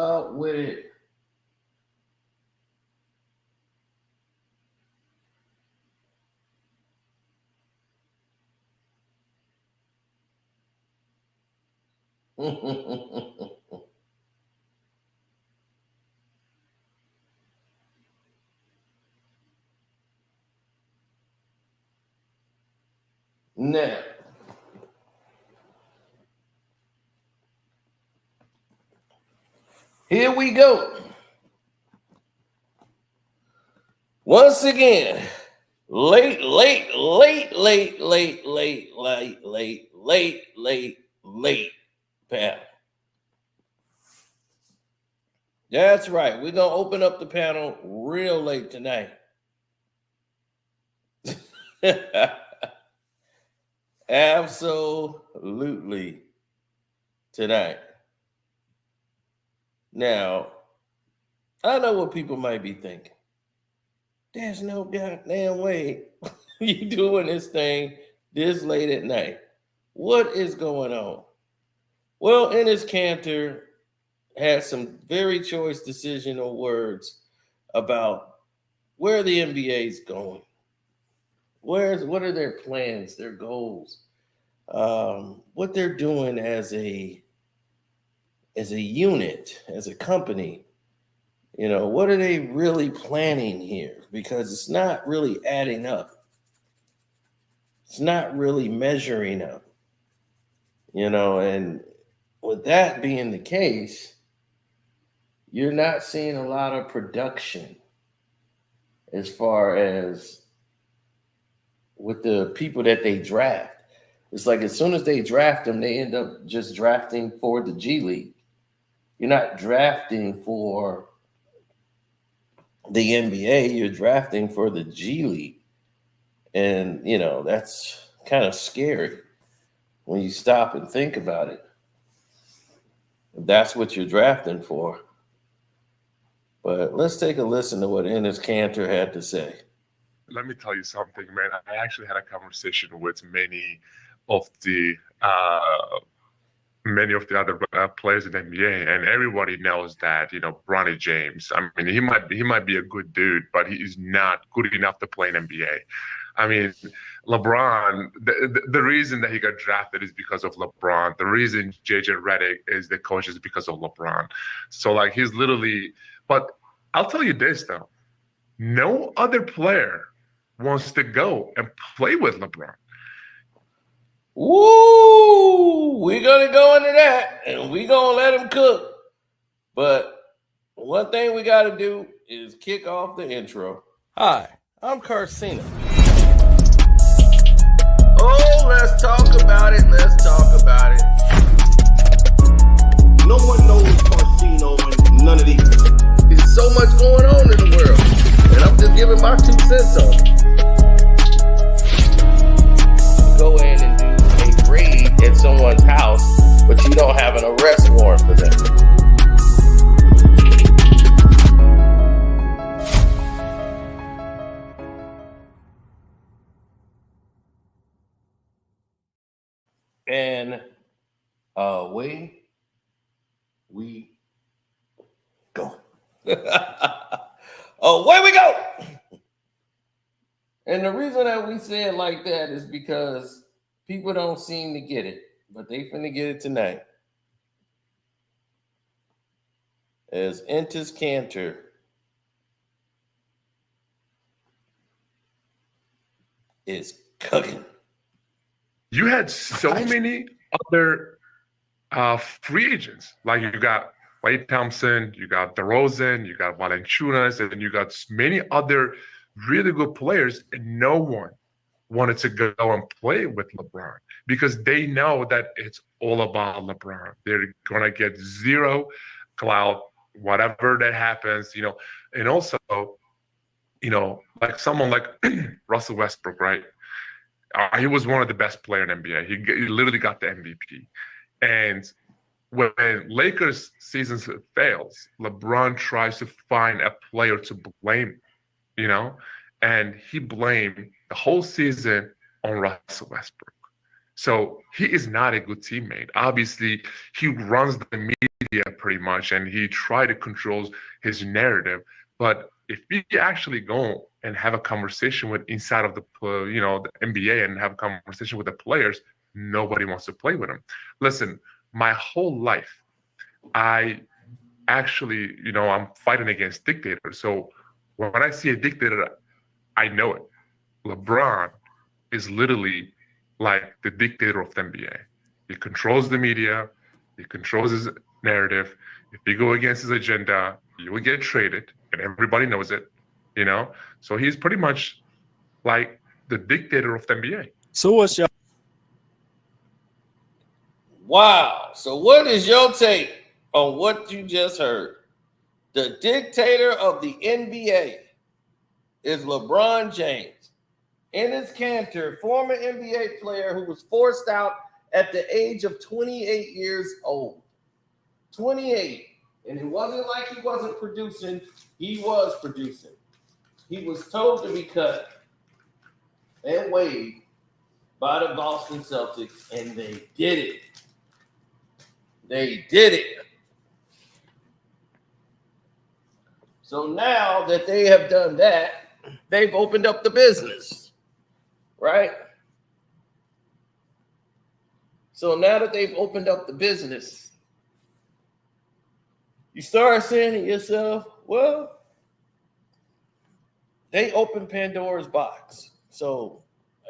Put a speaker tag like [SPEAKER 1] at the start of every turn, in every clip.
[SPEAKER 1] up with it? Now, here we go. Once again, late, panel. That's right. We're going to open up the panel real late tonight. Absolutely tonight. Now, I know what people might be thinking. There's no goddamn way you doing this thing this late at night. What is going on? Well, Enes Kanter had some very choice decisional words about where the NBA is going. What are their plans, their goals, what they're doing as a unit, as a company. You know, what are they really planning here? Because it's not really adding up. It's not really measuring up. You know, and with that being the case, you're not seeing a lot of production as far as with the people that they draft. It's like as soon as they draft them, they end up just drafting for the G League. You're not drafting for the NBA, you're drafting for the G League. And, you know, that's kind of scary when you stop and think about it. That's what you're drafting for. But let's take a listen to what Enes Kanter had to say.
[SPEAKER 2] Let me tell you something, man. I actually had a conversation with many of the other players in the NBA, and everybody knows that, you know, Bronny James. I mean, he might be a good dude, but he is not good enough to play in NBA. I mean, LeBron. The reason that he got drafted is because of LeBron. The reason JJ Redick is the coach is because of LeBron. So like he's literally. But I'll tell you this though, no other player wants to go and play with LeBron.
[SPEAKER 1] Woo! We're going to go into that, and we're going to let him cook. But one thing we got to do is kick off the intro. Hi, I'm Karceno. Oh, let's talk about it. Let's talk about it.
[SPEAKER 3] No one knows Karceno and none of these.
[SPEAKER 1] There's so much going on in the world, and I'm just giving my 2 cents on it. Go in and do a raid at someone's house, but you don't have an arrest warrant for them. And away we go. Away we go. And the reason that we say it like that is because people don't seem to get it, but they finna get it tonight. As Enes Kanter is cooking.
[SPEAKER 2] You had so many other free agents. Like you got Klay Thompson, you got DeRozan, you got Valanciunas, and you got many other really good players, and no one wanted to go and play with LeBron because they know that it's all about LeBron. They're going to get zero clout, whatever that happens, you know. And also, you know, like someone like Russell Westbrook, right? He was one of the best players in NBA. He literally got the MVP. And when Lakers season fails, LeBron tries to find a player to blame, you know, and he blamed the whole season on Russell Westbrook. So he is not a good teammate. Obviously, he runs the media pretty much, and he tries to control his narrative. But if we actually go and have a conversation with inside of the the NBA and have a conversation with the players, nobody wants to play with him. Listen, my whole life, I actually, I'm fighting against dictators. So when I see a dictator, I know it. LeBron is literally like the dictator of the NBA. He controls the media, he controls his narrative. If you go against his agenda, you will get traded, and everybody knows it, So he's pretty much like the dictator of the NBA.
[SPEAKER 4] So what's your
[SPEAKER 1] Wow. So what is your take on what you just heard? The dictator of the NBA is LeBron James. Enes Kanter, former NBA player who was forced out at the age of 28 years old. 28. And it wasn't like he wasn't producing. He was producing. He was told to be cut and waived by the Boston Celtics, and they did it. They did it. So now that they have done that, they've opened up the business, right? So now that they've opened up the business, you start saying to yourself, well, they opened Pandora's box. So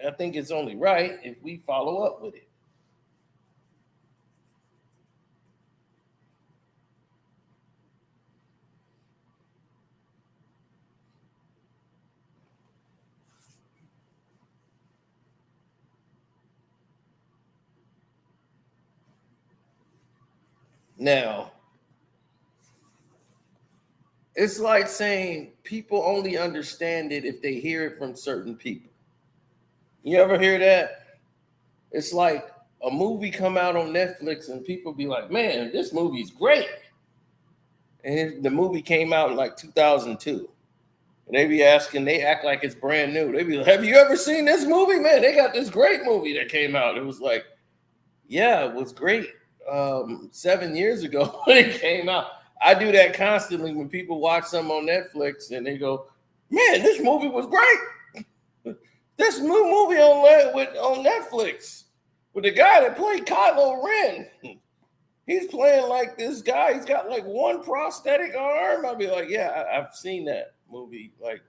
[SPEAKER 1] I think it's only right if we follow up with it. Now, it's like saying people only understand it if they hear it from certain people. You ever hear that? It's like a movie come out on Netflix and people be like, man, this movie's great. And the movie came out in like 2002. And they be asking, they act like it's brand new. They be like, have you ever seen this movie? Man, they got this great movie that came out. It was like, yeah, it was great 7 years ago when it came out. I do that constantly when people watch something on Netflix and they go, man, this movie was great. This new movie on Netflix with the guy that played Kylo Ren. He's playing like this guy. He's got like one prosthetic arm. I'll be like, yeah, I've seen that movie like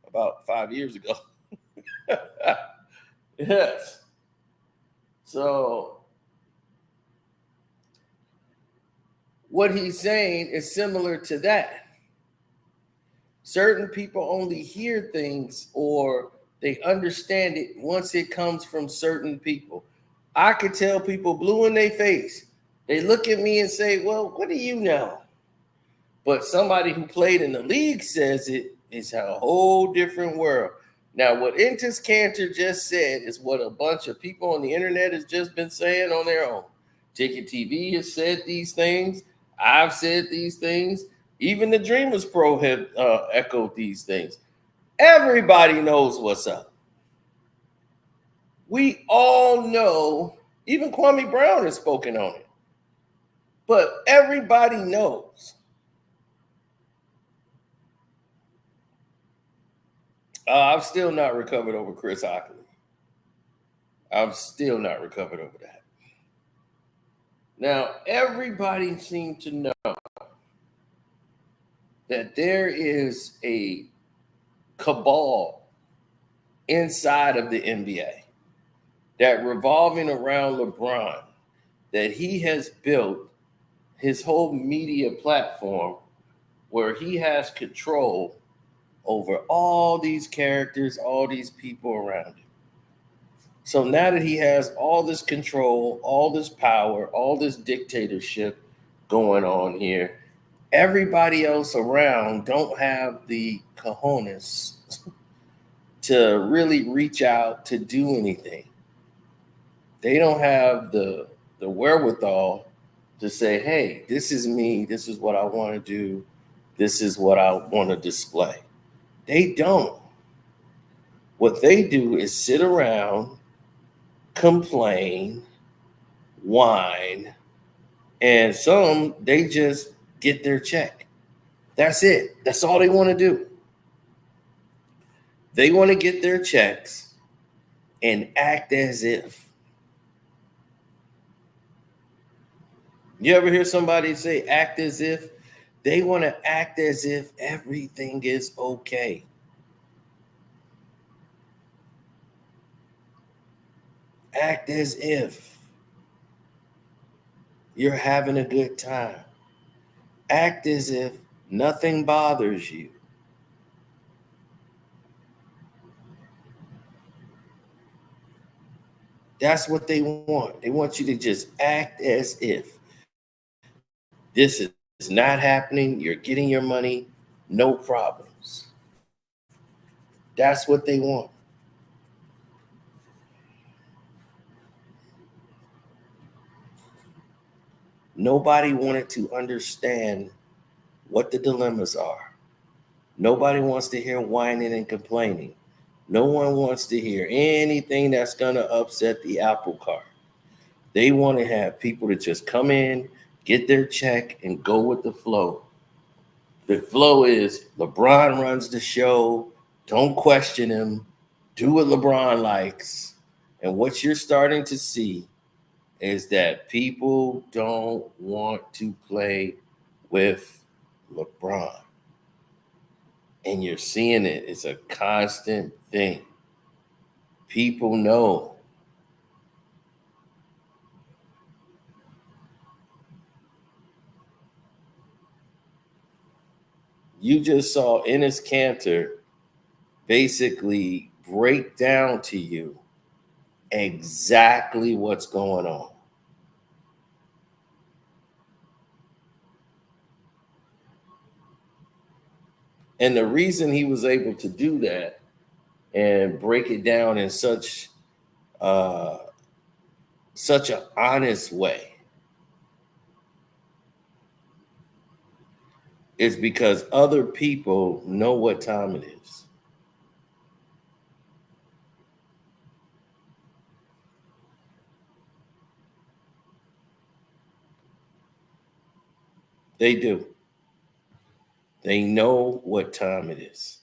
[SPEAKER 1] about 5 years ago. Yes. So what he's saying is similar to that. Certain people only hear things or they understand it once it comes from certain people. I could tell people blue in their face. They look at me and say, well, what do you know? But somebody who played in the league says it is a whole different world. Now, what Enes Kanter just said is what a bunch of people on the internet has just been saying on their own. Ticket TV has said these things. I've said these things. Even the Dreamers Pro have echoed these things. Everybody knows what's up. We all know, even Kwame Brown has spoken on it. But everybody knows. I've still not recovered over Chris Ockley. I've still not recovered over that. Now, everybody seems to know that there is a cabal inside of the NBA that revolving around LeBron, that he has built his whole media platform where he has control over all these characters, all these people around him. So now that he has all this control, all this power, all this dictatorship going on here, everybody else around don't have the cojones to really reach out to do anything. They don't have the wherewithal to say, hey, this is me. This is what I want to do. This is what I want to display. They don't. What they do is sit around complain, whine, and some they just get their check. That's it. That's all they want to do. They want to get their checks and act as if. You ever hear somebody say act as if? They want to act as if everything is okay. Act as if you're having a good time. Act as if nothing bothers you. That's what they want. They want you to just act as if this is not happening. You're getting your money, no problems. That's what they want. Nobody wanted to understand what the dilemmas are. Nobody wants to hear whining and complaining. No one wants to hear anything that's going to upset the apple cart. They want to have people to just come in, get their check, and go with the flow. The flow is LeBron runs the show. Don't question him. Do what LeBron likes. And what you're starting to see is that people don't want to play with LeBron. And you're seeing it. It's a constant thing. People know. You just saw Enes Kanter basically break down to you exactly what's going on. And the reason he was able to do that and break it down in such an honest way is because other people know what time it is. They do. They know what time it is.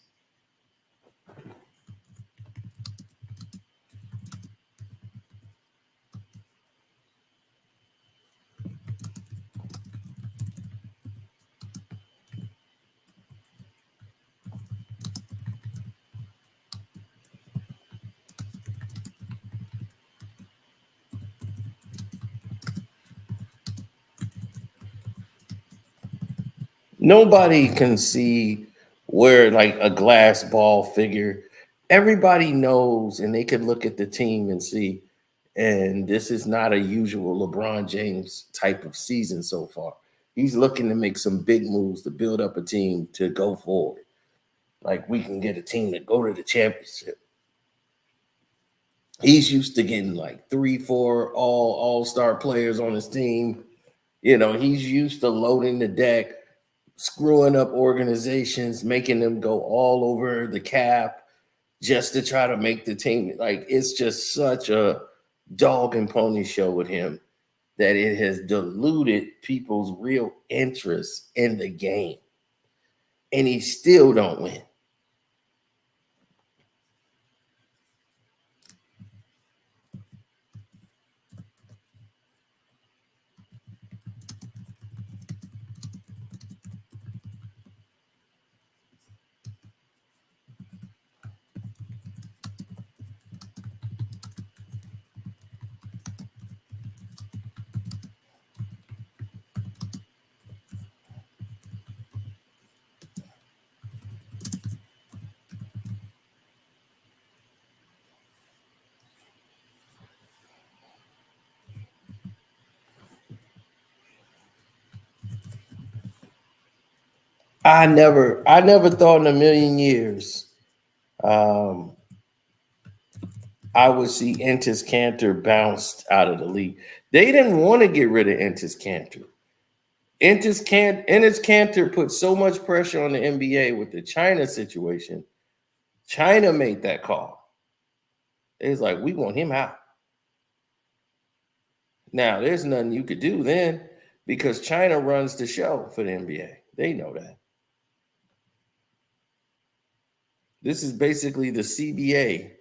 [SPEAKER 1] Nobody can see where like a glass ball figure. Everybody knows, and they can look at the team and see, and this is not a usual LeBron James type of season so far. He's looking to make some big moves to build up a team to go forward. Like we can get a team to go to the championship. He's used to getting like 3-4 all-star players on his team. You know, he's used to loading the deck, screwing up organizations, making them go all over the cap just to try to make the team. Like, it's just such a dog and pony show with him that it has diluted people's real interest in the game. And he still don't win. I never thought in a million years I would see Enes Kanter bounced out of the league. They didn't want to get rid of Enes Kanter. Enes Kanter put so much pressure on the NBA with the China situation. China made that call. It was like, we want him out. Now, there's nothing you could do then because China runs the show for the NBA. They know that. This is basically the CBA.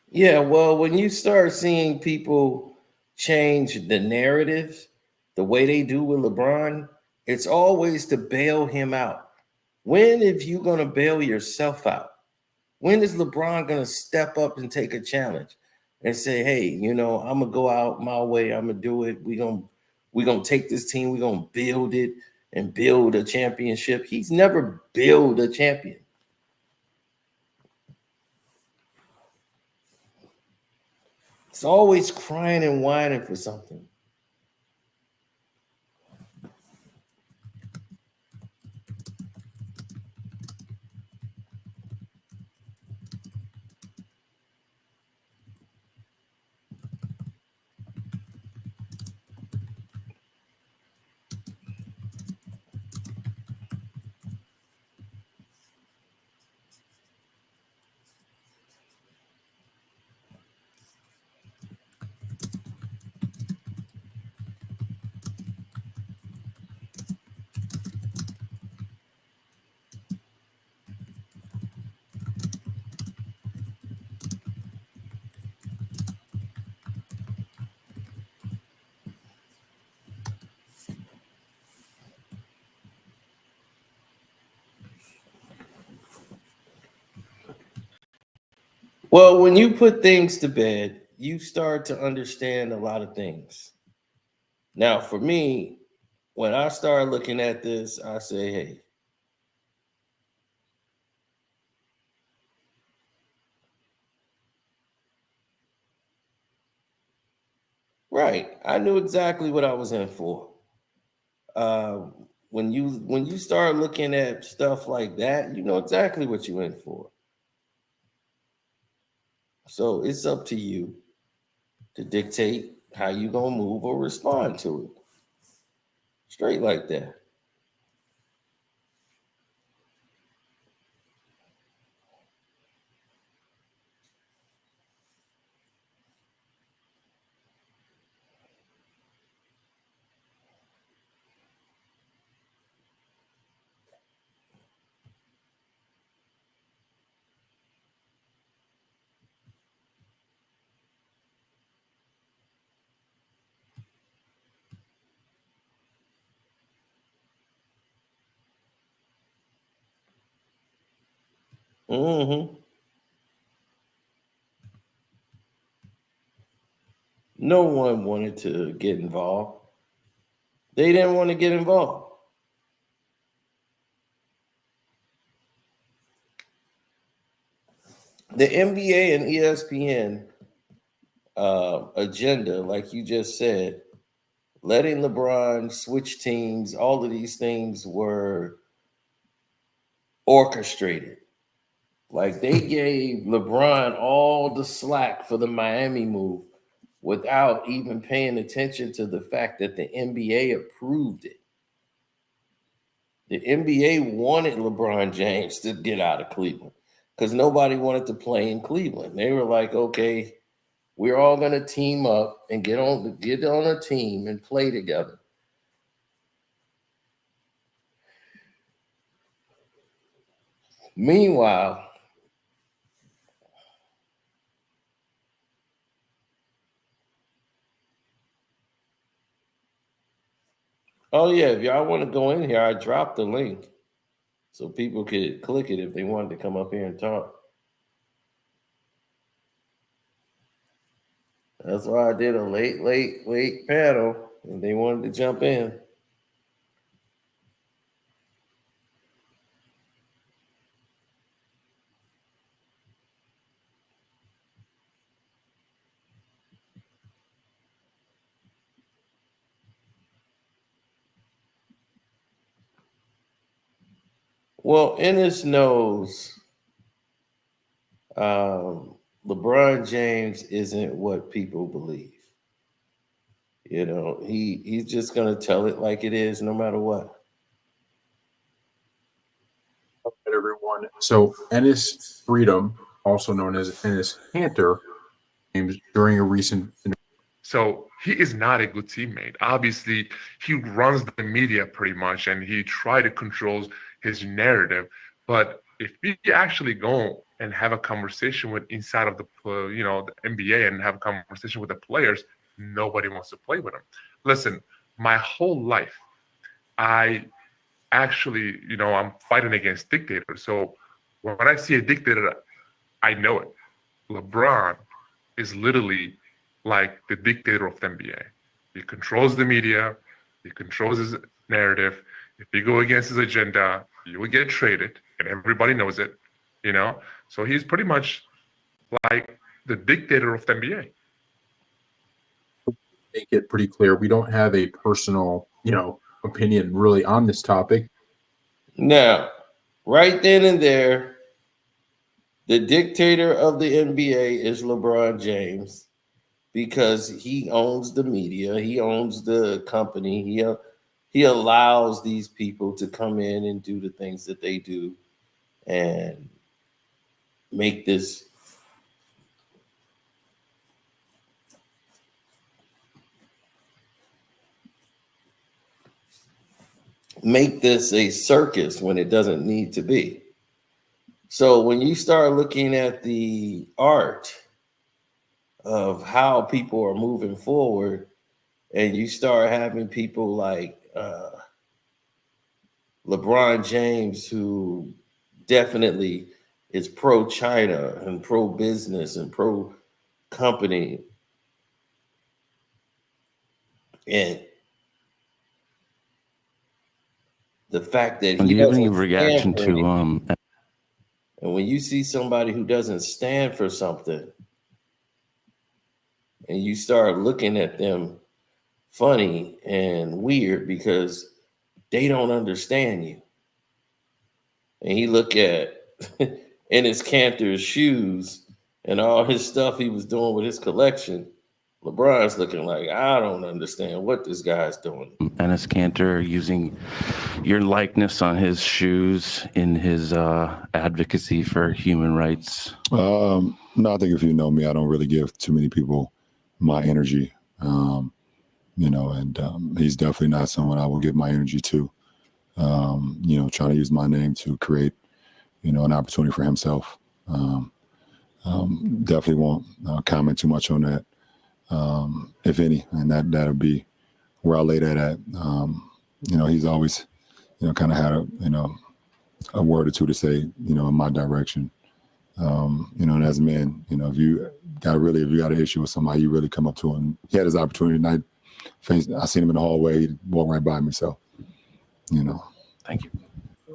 [SPEAKER 1] Yeah, well, when you start seeing people change the narrative the way they do with LeBron, it's always to bail him out. When if you going to bail yourself out? When is LeBron going to step up and take a challenge and say, "Hey, I'm going to go out my way. I'm going to do it. We're going to take this team, we're going to build it and build a championship." He's never built a champion. It's always crying and whining for something. Well, when you put things to bed, you start to understand a lot of things. Now, for me, when I start looking at this, I say, "Hey, right, I knew exactly what I was in for." Uh, when you start looking at stuff like that, you know exactly what you're in for. So it's up to you to dictate how you gonna move or respond to it. Straight like that. hmm No one wanted to get involved. They didn't want to get involved. The NBA and ESPN agenda, like you just said, letting LeBron switch teams, all of these things were orchestrated. Like they gave LeBron all the slack for the Miami move without even paying attention to the fact that the NBA approved it. The NBA wanted LeBron James to get out of Cleveland because nobody wanted to play in Cleveland. They were like, "Okay, we're all going to team up and get on a team and play together." Meanwhile, oh yeah, if y'all want to go in here, I dropped the link so people could click it if they wanted to come up here and talk. That's why I did a late panel and they wanted to jump in. Well, Ennis knows LeBron James isn't what people believe. You know, he's just gonna tell it like it is, no matter what.
[SPEAKER 4] Everyone. So Enes Freedom, also known as Enes Kanter, during a recent.
[SPEAKER 2] So he is not a good teammate. Obviously, he runs the media pretty much, and he try to control his narrative. But if we actually go and have a conversation with inside of the the NBA and have a conversation with the players, nobody wants to play with him. Listen, my whole life, I actually, I'm fighting against dictators. So when I see a dictator, I know it. LeBron is literally like the dictator of the NBA. He controls the media, he controls his narrative. If you go against his agenda, you will get traded, and everybody knows it, So he's pretty much like the dictator of the NBA.
[SPEAKER 4] Make it pretty clear we don't have a personal, opinion really on this topic.
[SPEAKER 1] Now, right then and there, the dictator of the NBA is LeBron James because he owns the media, he owns the company, he allows these people to come in and do the things that they do and make this a circus when it doesn't need to be. So when you start looking at the art of how people are moving forward, and you start having people like LeBron James, who definitely is pro-China and pro-business and pro-company, and the fact that
[SPEAKER 5] Do you have any reaction to
[SPEAKER 1] and when you see somebody who doesn't stand for something and you start looking at them funny and weird because they don't understand you, and he look at Enes Kanter's shoes and all his stuff he was doing with his collection, LeBron's looking like, I don't understand what this guy's doing.
[SPEAKER 5] Enes Kanter using your likeness on his shoes in his advocacy for human rights?
[SPEAKER 6] No, I think if you know me, I don't really give too many people my energy, and he's definitely not someone I will give my energy to, trying to use my name to create, an opportunity for himself. Definitely won't comment too much on that, if any, and that'll be where I lay that at. He's always, kind of had a word or two to say, in my direction. And as a man, if you got an issue with somebody, you really come up to him. He had his opportunity tonight. I seen him in the hallway, he walked right by me. So,
[SPEAKER 5] Thank you.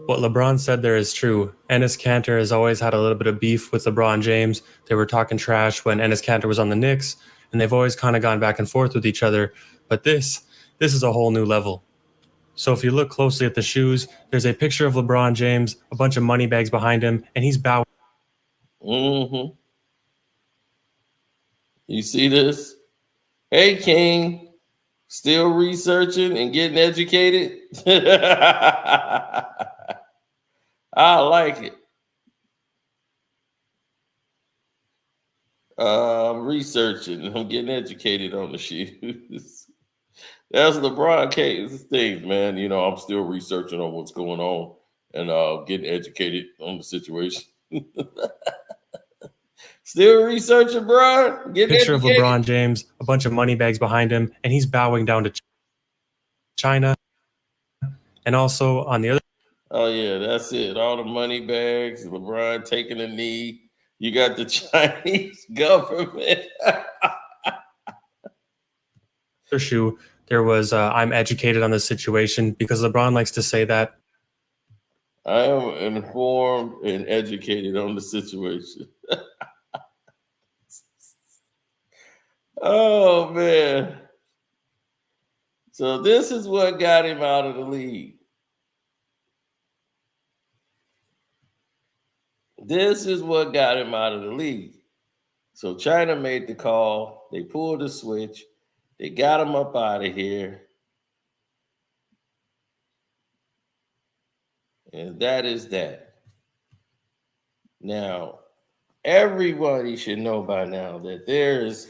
[SPEAKER 7] What LeBron said there is true. Enes Kanter has always had a little bit of beef with LeBron James. They were talking trash when Enes Kanter was on the Knicks, and they've always kind of gone back and forth with each other. But this is a whole new level. So if you look closely at the shoes, there's a picture of LeBron James, a bunch of money bags behind him, and he's bowing.
[SPEAKER 1] Mm-hmm. You see this? Hey, King. Still researching and getting educated? I like it. I'm researching. I'm getting educated on the shoes. That's LeBron James' thing, man. I'm still researching on what's going on and getting educated on the situation. Still researching, bro.
[SPEAKER 7] Picture of LeBron James, a bunch of money bags behind him, and he's bowing down to China. And also on the other.
[SPEAKER 1] Oh, yeah, that's it. All the money bags, LeBron taking a knee. You got the Chinese government.
[SPEAKER 7] Shoe, there was, I'm educated on the situation, because LeBron likes to say that.
[SPEAKER 1] I am informed and educated on the situation. Oh, man. So this is what got him out of the league. This is what got him out of the league. So China made the call. They pulled the switch. They got him up out of here. And that is that. Now, everybody should know by now that there's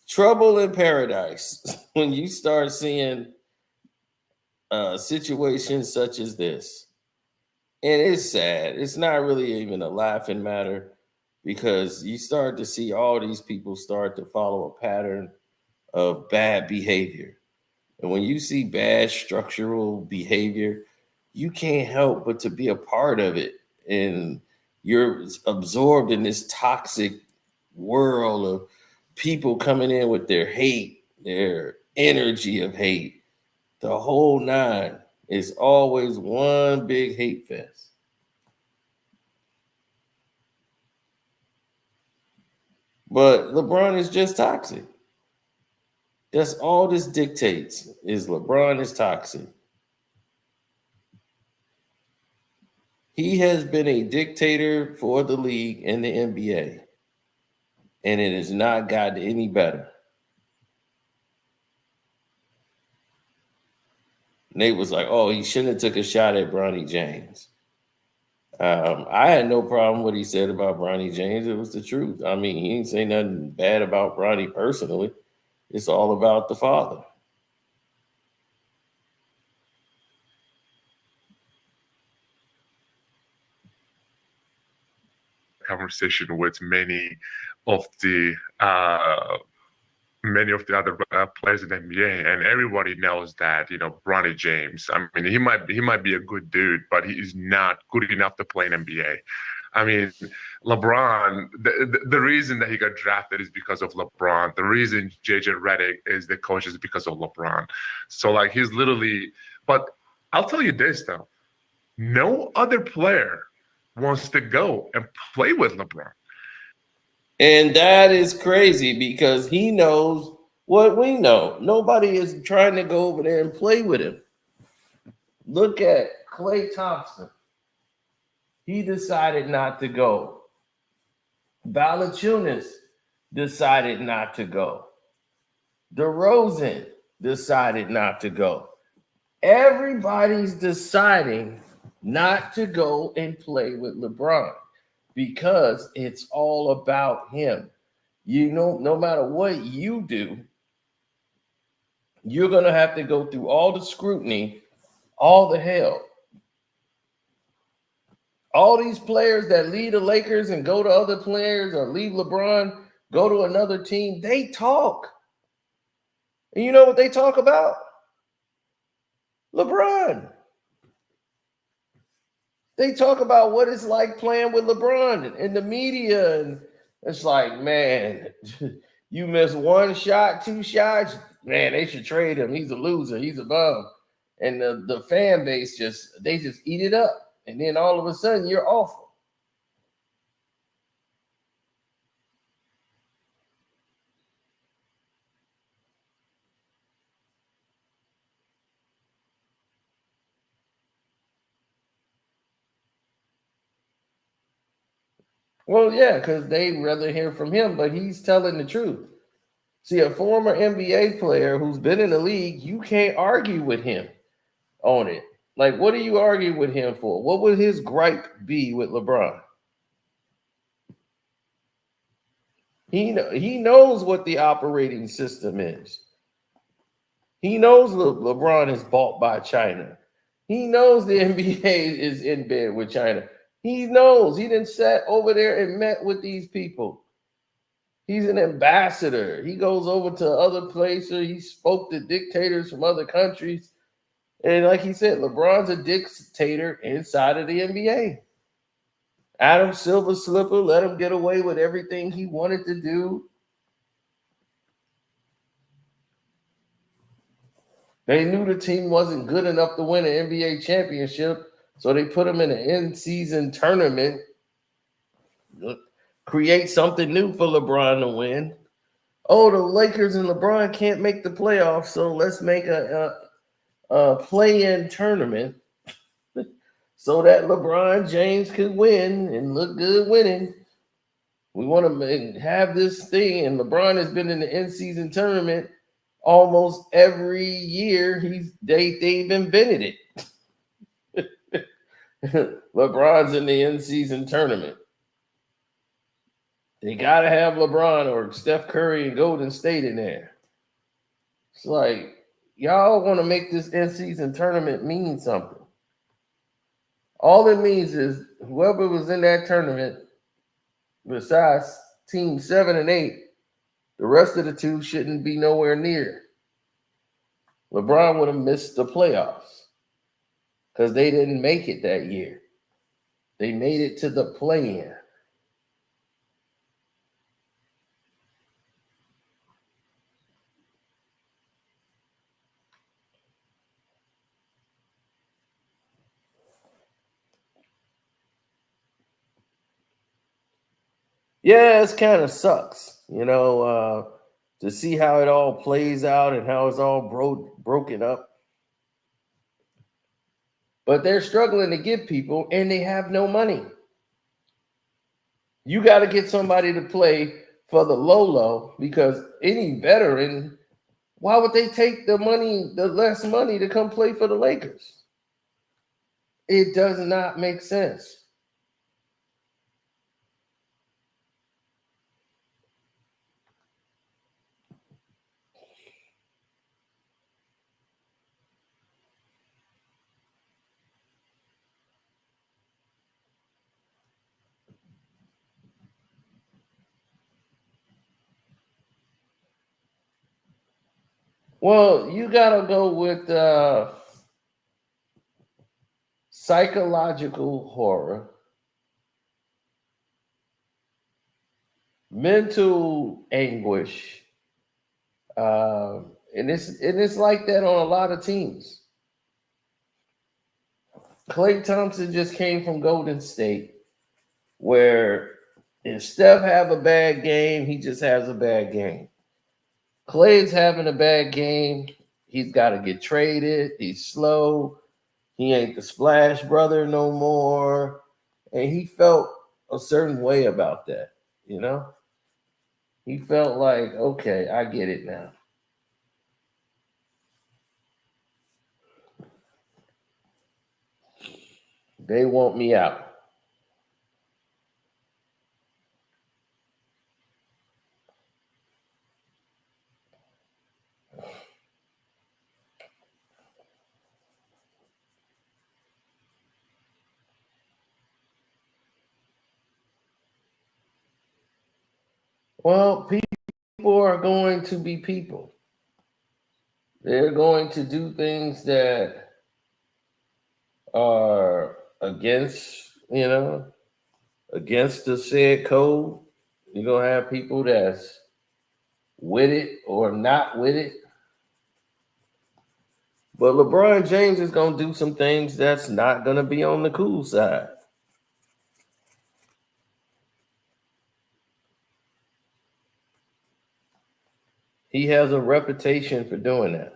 [SPEAKER 1] trouble in paradise when you start seeing situations such as this. And it's sad. It's not really even a laughing matter because you start to see all these people start to follow a pattern of bad behavior. And when you see bad structural behavior, you can't help but to be a part of it. And you're absorbed in this toxic world of people coming in with their hate, their energy of hate. The whole nine is always one big hate fest. But LeBron is just toxic. That's all this dictates is LeBron is toxic. He has been a dictator for the league and the NBA, and it has not gotten any better. Nate was like, oh, he shouldn't have took a shot at Bronny James. I had no problem with what he said about Bronny James. It was the truth. I mean, he didn't say nothing bad about Bronny personally. It's all about the father.
[SPEAKER 2] Conversation with many of the other players in the NBA, and everybody knows that Bronny James. I mean, he might be a good dude, but he is not good enough to play in NBA. I mean, LeBron. The reason that he got drafted is because of LeBron. The reason JJ Redick is the coach is because of LeBron. So like he's literally. But I'll tell you this though, no other player wants to go and play with LeBron.
[SPEAKER 1] And that is crazy because he knows what we know. Nobody is trying to go over there and play with him. Look at Klay Thompson. He decided not to go. Valanciunas decided not to go. DeRozan decided not to go. Everybody's deciding not to go and play with LeBron because it's all about him. No matter what you do, you're going to have to go through all the scrutiny, all the hell. All these players that leave the Lakers and go to other players or leave LeBron, go to another team, they talk. And you know what they talk about? LeBron. They talk about what it's like playing with LeBron in the media. And it's like, man, you miss one shot, two shots, man, they should trade him. He's a loser. He's a bum. And the fan base just eat it up. And then all of a sudden, you're awful. Well, yeah, because they'd rather hear from him, but he's telling the truth. See, a former NBA player who's been in the league, you can't argue with him on it. Like, what do you argue with him for? What would his gripe be with LeBron? He knows what the operating system is. He knows LeBron is bought by China. He knows the NBA is in bed with China. He knows. He done sat over there and met with these people. He's an ambassador. He goes over to other places. He spoke to dictators from other countries. And like he said, LeBron's a dictator inside of the NBA. Adam Silver Slipper let him get away with everything he wanted to do. They knew the team wasn't good enough to win an NBA championship, so they put him in an in-season tournament. Create something new for LeBron to win. Oh, the Lakers and LeBron can't make the playoffs, so let's make a play-in tournament. so that LeBron James could win and look good winning. We want to have this thing, and LeBron has been in the in-season tournament almost every year. They've invented it. LeBron's in the in-season tournament. They got to have LeBron or Steph Curry and Golden State in there. It's like, y'all want to make this in-season tournament mean something. All it means is whoever was in that tournament, besides team 7 and 8, the rest of the two shouldn't be nowhere near. LeBron would have missed the playoffs because they didn't make it that year. They made it to the play-in. Yeah, it kind of sucks, to see how it all plays out and how it's all broken up. But they're struggling to get people, and they have no money. You got to get somebody to play for the low, because any veteran, why would they take the less money to come play for the Lakers? It does not make sense. Well, you got to go with psychological horror, mental anguish, and it's like that on a lot of teams. Klay Thompson just came from Golden State, where if Steph have a bad game, he just has a bad game. Klay's having a bad game. He's got to get traded. He's slow. He ain't the splash brother no more. And he felt a certain way about that, He felt like, okay, I get it now. They want me out. Well, people are going to be people. They're going to do things that are against the said code. You're going to have people that's with it or not with it. But LeBron James is going to do some things that's not going to be on the cool side. He has a reputation for doing that.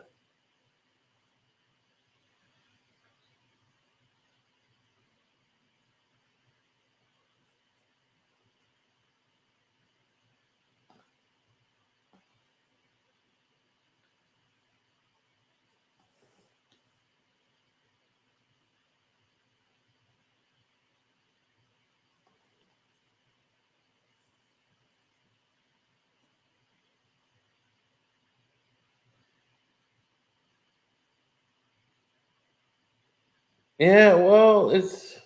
[SPEAKER 1] Yeah, well, it's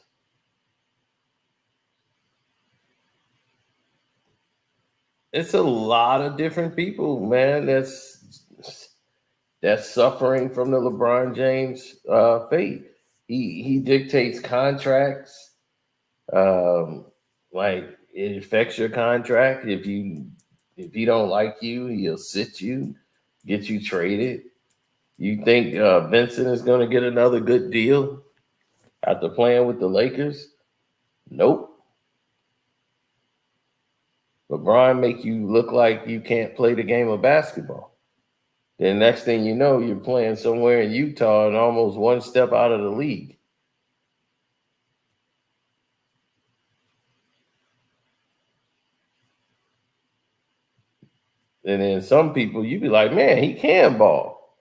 [SPEAKER 1] a lot of different people, man, that's suffering from the LeBron James fate. He dictates contracts. Like it affects your contract. If he don't like you, he'll sit you, get you traded. You think Vincent is going to get another good deal after playing with the Lakers? Nope. LeBron make you look like you can't play the game of basketball. Then next thing you know, you're playing somewhere in Utah and almost one step out of the league. And then some people, you be like, man, he can ball.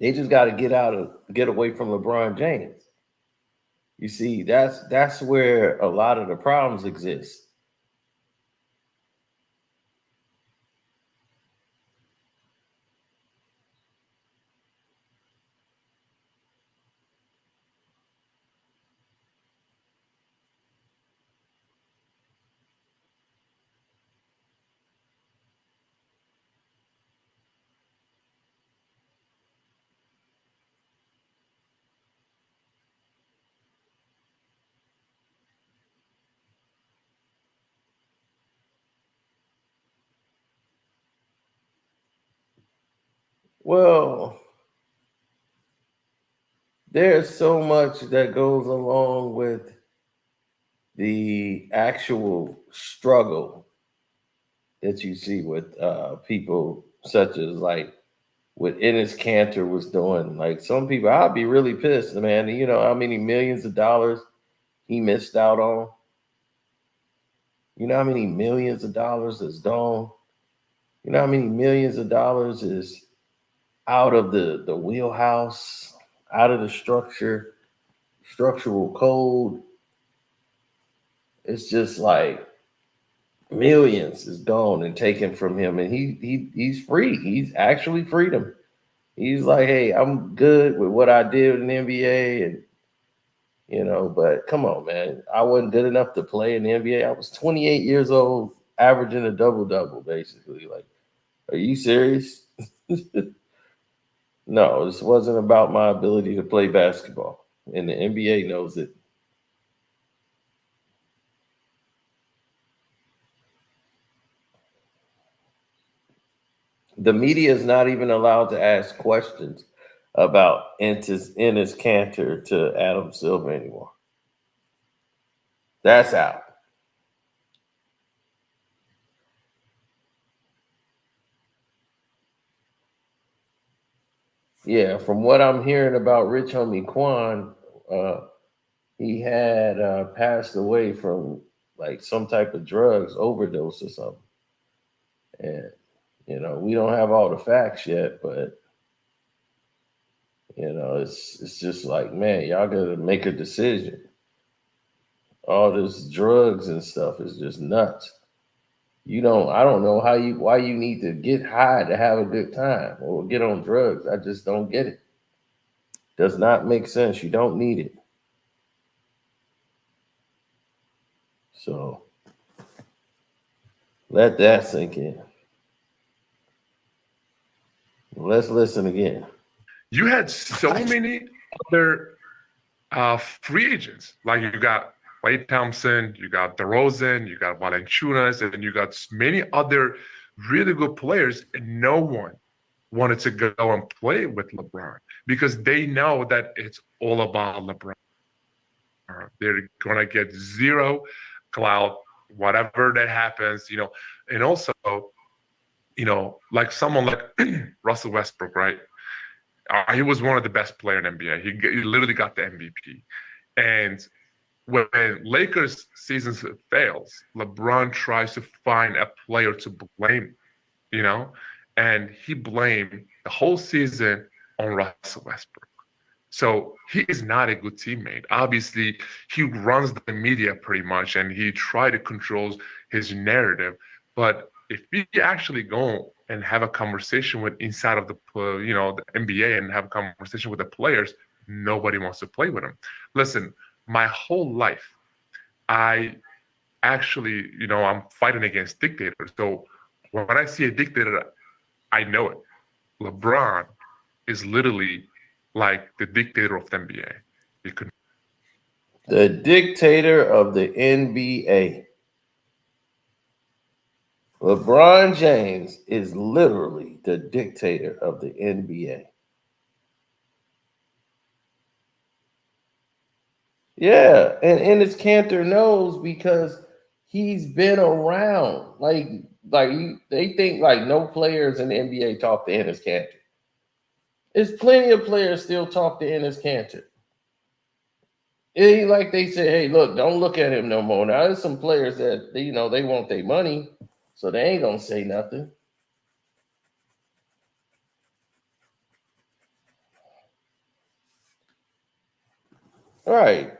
[SPEAKER 1] They just got to get away from LeBron James. You see, that's where a lot of the problems exist. Well, there's so much that goes along with the actual struggle that you see with people such as like what Enes Kanter was doing. Like some people, I'd be really pissed, man. You know how many millions of dollars he missed out on? You know how many millions of dollars is gone? You know how many millions of dollars is out of the wheelhouse, out of the structural code? It's just like millions is gone and taken from him, and he's free. He's actually freedom. He's like, hey, I'm good with what I did in the NBA, and but come on, man, I wasn't good enough to play in the NBA. I was 28 years old, averaging a double-double, basically. Like, are you serious? No, this wasn't about my ability to play basketball, and the NBA knows it. The media is not even allowed to ask questions about Enes Kanter to Adam Silver anymore. That's out. Yeah, from what I'm hearing about Rich Homie Quan, he had passed away from like some type of drugs overdose or something. And we don't have all the facts yet, but it's just like, man, y'all gotta make a decision. All this drugs and stuff is just nuts. I don't know why you need to get high to have a good time or get on drugs. I just don't get it. Does not make sense. You don't need it. So let that sink in. Let's listen again.
[SPEAKER 2] You had so many other free agents. Like you got Klay Thompson, you got DeRozan, you got Valanciunas, and you got many other really good players, and no one wanted to go and play with LeBron because they know that it's all about LeBron. They're gonna get zero clout, whatever that happens, and also, like someone like Russell Westbrook, right? He was one of the best players in NBA. He literally got the MVP. And when Lakers season fails, LeBron tries to find a player to blame, and he blamed the whole season on Russell Westbrook. So he is not a good teammate. Obviously, he runs the media pretty much, and he tries to control his narrative. But if we actually go and have a conversation with inside of the NBA and have a conversation with the players, nobody wants to play with him. Listen, my whole life, I actually, I'm fighting against dictators. So when I see a dictator, I know it. LeBron is literally like the dictator of the NBA.
[SPEAKER 1] The dictator of the NBA. LeBron James is literally the dictator of the NBA. Yeah, and Enes Kanter knows because he's been around. They think like no players in the NBA talk to Enes Kanter. There's plenty of players still talk to Enes Kanter. It ain't like they say, hey, look, don't look at him no more. Now, there's some players that, they want their money, So they ain't gonna say nothing. All right.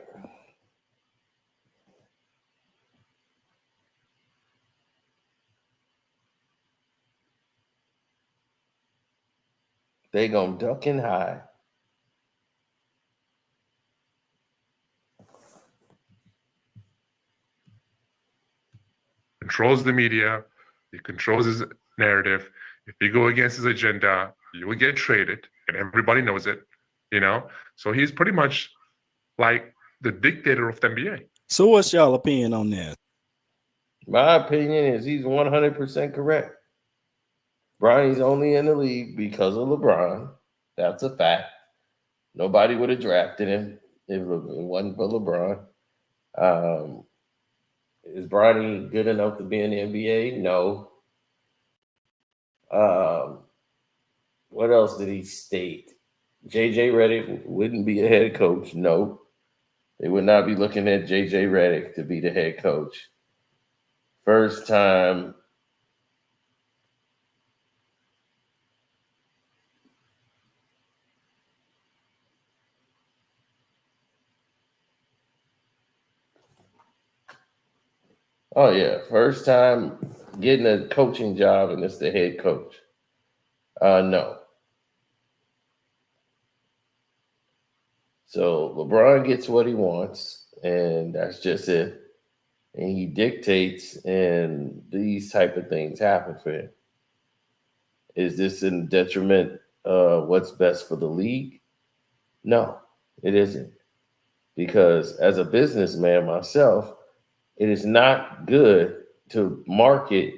[SPEAKER 1] They gonna duck and hide.
[SPEAKER 2] Controls the media. He controls his narrative. If you go against his agenda, you will get traded, and everybody knows it. So he's pretty much like the dictator of the NBA.
[SPEAKER 8] So what's y'all opinion on that?
[SPEAKER 1] My opinion is he's 100% correct. Bronny's only in the league because of LeBron. That's a fact. Nobody would have drafted him if it wasn't for LeBron. Is Bronny good enough to be in the NBA? No. What else did he state? JJ Redick wouldn't be a head coach. No. They would not be looking at JJ Redick to be the head coach. First time. Oh, yeah. First time getting a coaching job and it's the head coach. No. So LeBron gets what he wants, and that's just it. And he dictates, and these type of things happen for him. Is this in detriment of what's best for the league? No, it isn't. Because as a businessman myself, it is not good to market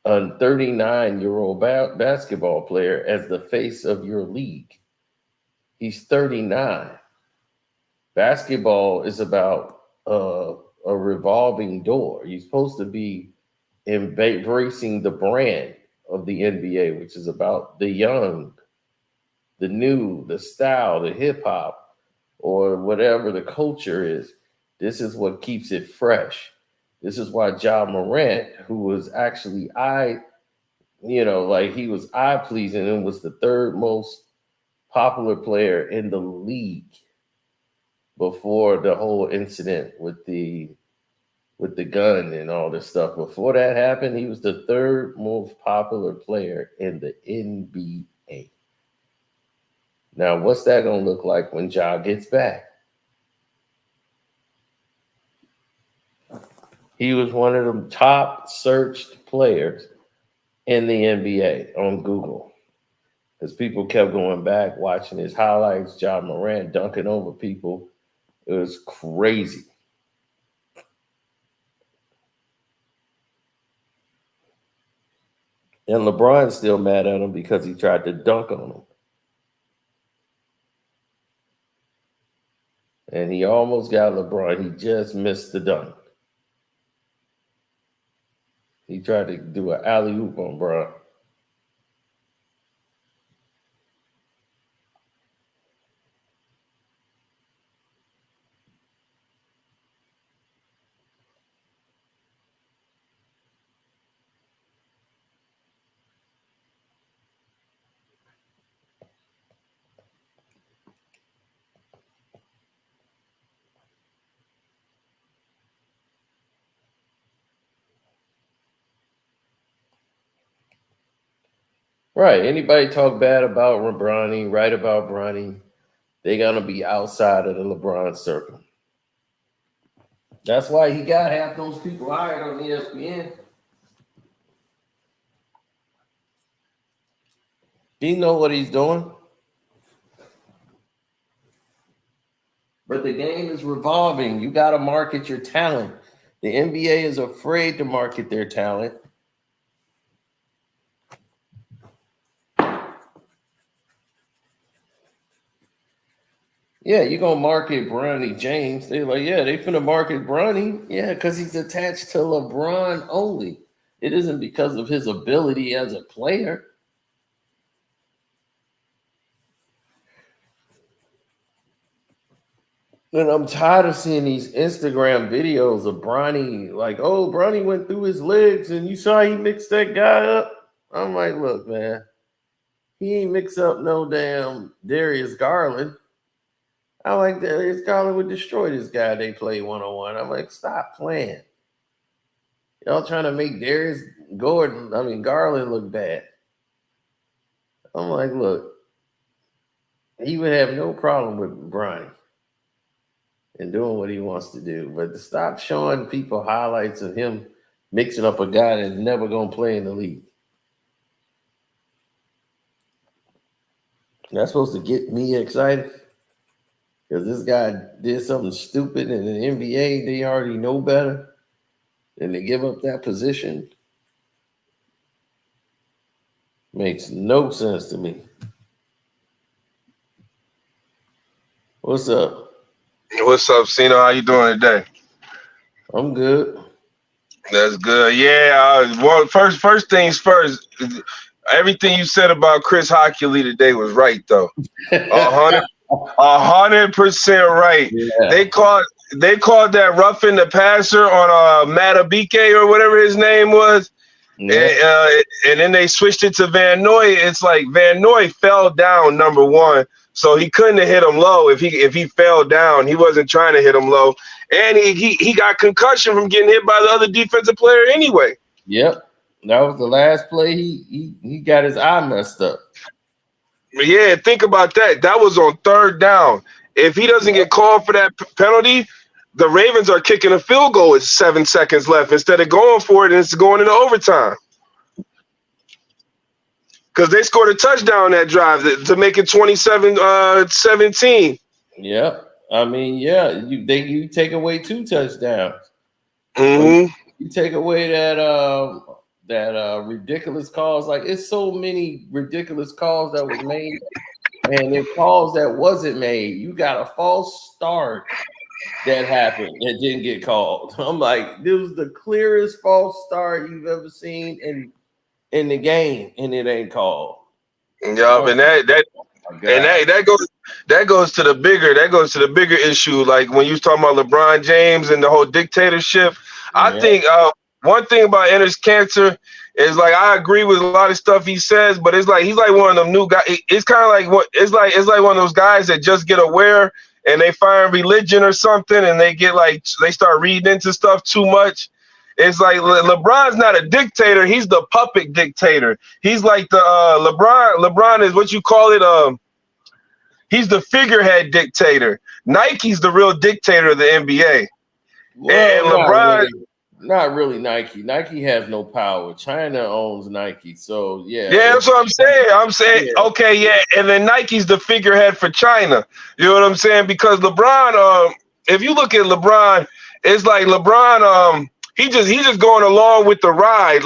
[SPEAKER 1] a 39-year-old basketball player as the face of your league. He's 39. Basketball is about a revolving door. You're supposed to be embracing the brand of the NBA, which is about the young, the new, the style, the hip hop, or whatever the culture is. This is what keeps it fresh. This is why Ja Morant, who was actually he was eye pleasing and was the third most popular player in the league before the whole incident with the gun and all this stuff. Before that happened, he was the third most popular player in the NBA. Now, what's that going to look like when Ja gets back? He was one of the top searched players in the NBA on Google. Because people kept going back, watching his highlights, Ja Morant dunking over people. It was crazy. And LeBron's still mad at him because he tried to dunk on him. And he almost got LeBron. He just missed the dunk. He tried to do an alley-oop on Bron. Right. Anybody talk bad about Bronny, right about Bronny, they're going to be outside of the LeBron circle. That's why he got half those people hired on ESPN. He know what he's doing. But the game is revolving. You got to market your talent. The NBA is afraid to market their talent. Yeah, you're going to market Bronny James. They're like, yeah, they finna market Bronny. Yeah, because he's attached to LeBron only. It isn't because of his ability as a player. And I'm tired of seeing these Instagram videos of Bronny, like, oh, Bronny went through his legs and you saw he mixed that guy up. I'm like, look, man, he ain't mix up no damn Darius Garland. I'm like, Darius Garland would destroy this guy they play one-on-one. I'm like, stop playing. Y'all trying to make Garland look bad. I'm like, look, he would have no problem with Bronny and doing what he wants to do. But to stop showing people highlights of him mixing up a guy that's never going to play in the league. That's supposed to get me excited because this guy did something stupid in the NBA. They already know better. And they give up that position. Makes no sense to me. What's up?
[SPEAKER 9] What's up, Cino? How you doing today?
[SPEAKER 1] I'm good.
[SPEAKER 9] That's good. Yeah. Well, first things first. Everything you said about Chris Hockley today was right, though. 100% right.
[SPEAKER 1] Yeah.
[SPEAKER 9] They called that roughing the passer on Matabike or whatever his name was. Yeah. And then they switched it to Van Noy. It's like Van Noy fell down, number one, so he couldn't have hit him low. If he fell down, he wasn't trying to hit him low, and he got concussion from getting hit by the other defensive player anyway.
[SPEAKER 1] Yep, that was the last play. He got his eye messed up.
[SPEAKER 9] Yeah, think about that. That was on third down. If he doesn't get called for that penalty, the Ravens are kicking a field goal with 7 seconds left instead of going for it, and it's going into overtime. Because they scored a touchdown that drive to make it 27-17.
[SPEAKER 1] Yep. I mean, yeah, you take away 2 touchdowns.
[SPEAKER 9] Mm-hmm.
[SPEAKER 1] You take away that ridiculous calls. Like, it's so many ridiculous calls that was made, and the calls that wasn't made. You got a false start that happened that didn't get called. I'm like, this was the clearest false start you've ever seen in the game, and it ain't called.
[SPEAKER 9] Yeah, and that goes to the bigger issue. Like when you was talking about LeBron James and the whole dictatorship, I think one thing about Enes Kanter is, like, I agree with a lot of stuff he says, but it's like he's like one of them new guys. It's kind of like it's like one of those guys that just get aware and they find religion or something, and they start reading into stuff too much. It's like LeBron's not a dictator; he's the puppet dictator. He's like the LeBron is what you call it. He's the figurehead dictator. Nike's the real dictator of the NBA. Well, and LeBron.
[SPEAKER 1] Not really Nike. Nike has no power. China owns Nike. So, yeah.
[SPEAKER 9] Yeah, that's what I'm saying. Okay, yeah. And then Nike's the figurehead for China. You know what I'm saying? Because LeBron, if you look at LeBron, it's like LeBron, he's just going along with the ride.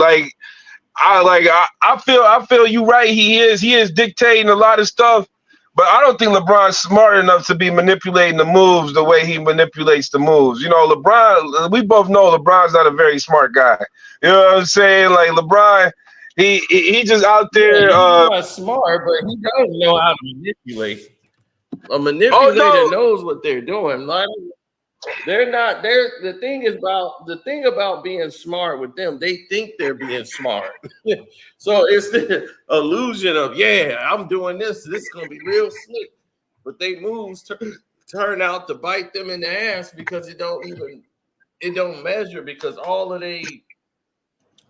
[SPEAKER 9] I feel you right. He is dictating a lot of stuff. But I don't think LeBron's smart enough to be manipulating the moves the way he manipulates the moves. You know, LeBron, we both know LeBron's not a very smart guy. You know what I'm saying? Like, LeBron, he just out there.
[SPEAKER 1] He's not smart, but he does know how to manipulate. A manipulator knows what they're doing. Like, the thing about being smart with them, they think they're being smart. So it's the illusion of, I'm doing this is gonna be real slick, but they moves turn out to bite them in the ass because it don't measure, because all of they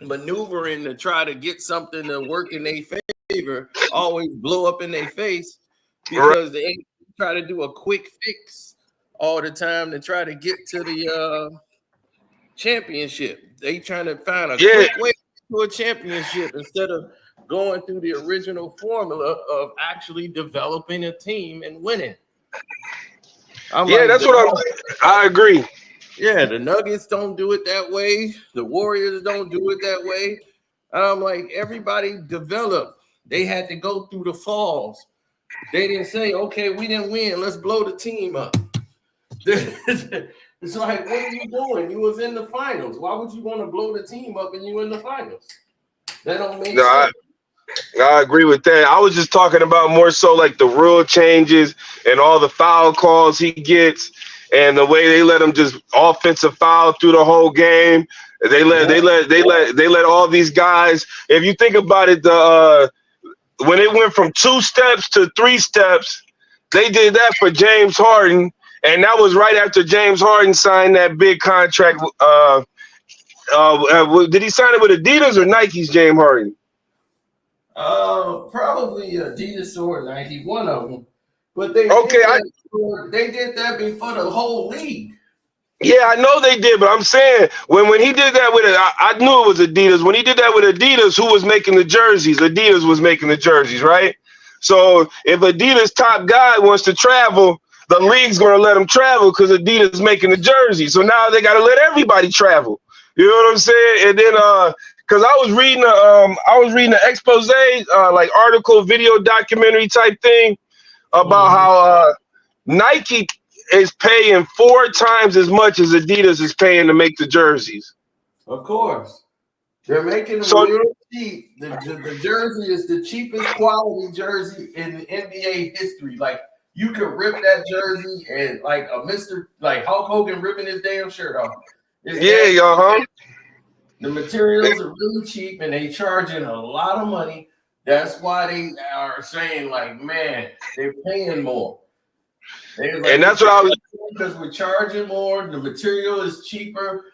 [SPEAKER 1] maneuvering to try to get something to work in their favor always blow up in their face because they try to do a quick fix all the time to try to get to the championship. They trying to find a quick way to a championship instead of going through the original formula of actually developing a team and winning.
[SPEAKER 9] That's what I agree.
[SPEAKER 1] Yeah, the Nuggets don't do it that way. The Warriors don't do it that way. I'm like, everybody developed. They had to go through the falls. They didn't say, okay, we didn't win, let's blow the team up. It's like, what are you doing? You was in the finals. Why would you want to blow the team up and you in the finals? That don't make sense.
[SPEAKER 9] I agree with that. I was just talking about more so like the rule changes and all the foul calls he gets. and the way they let them just offensive foul through the whole game. They let all these guys. If you think about it, when it went from 2 steps to 3 steps, they did that for James Harden, and that was right after James Harden signed that big contract. Did he sign it with Adidas or Nike's, James Harden?
[SPEAKER 1] Probably Adidas or Nike, one of them. But they did that before the whole league.
[SPEAKER 9] Yeah, I know they did, but I'm saying when he did that with it, I knew it was Adidas. When he did that with Adidas, who was making the jerseys? Adidas was making the jerseys, right? So if Adidas top guy wants to travel, the league's going to let him travel because Adidas is making the jersey. So now they got to let everybody travel. You know what I'm saying? And then because I was reading the expose, like article, video, documentary type thing about how Nike is paying 4 times as much as Adidas is paying to make the jerseys.
[SPEAKER 1] Of course. They're making them real cheap. The jersey is the cheapest quality jersey in NBA history. Like, you could rip that jersey and like like Hulk Hogan ripping his damn shirt off. The materials are really cheap and they charging a lot of money. That's why they are saying, like, man, they're paying more.
[SPEAKER 9] And that's what I was,
[SPEAKER 1] because we're charging more, the material is cheaper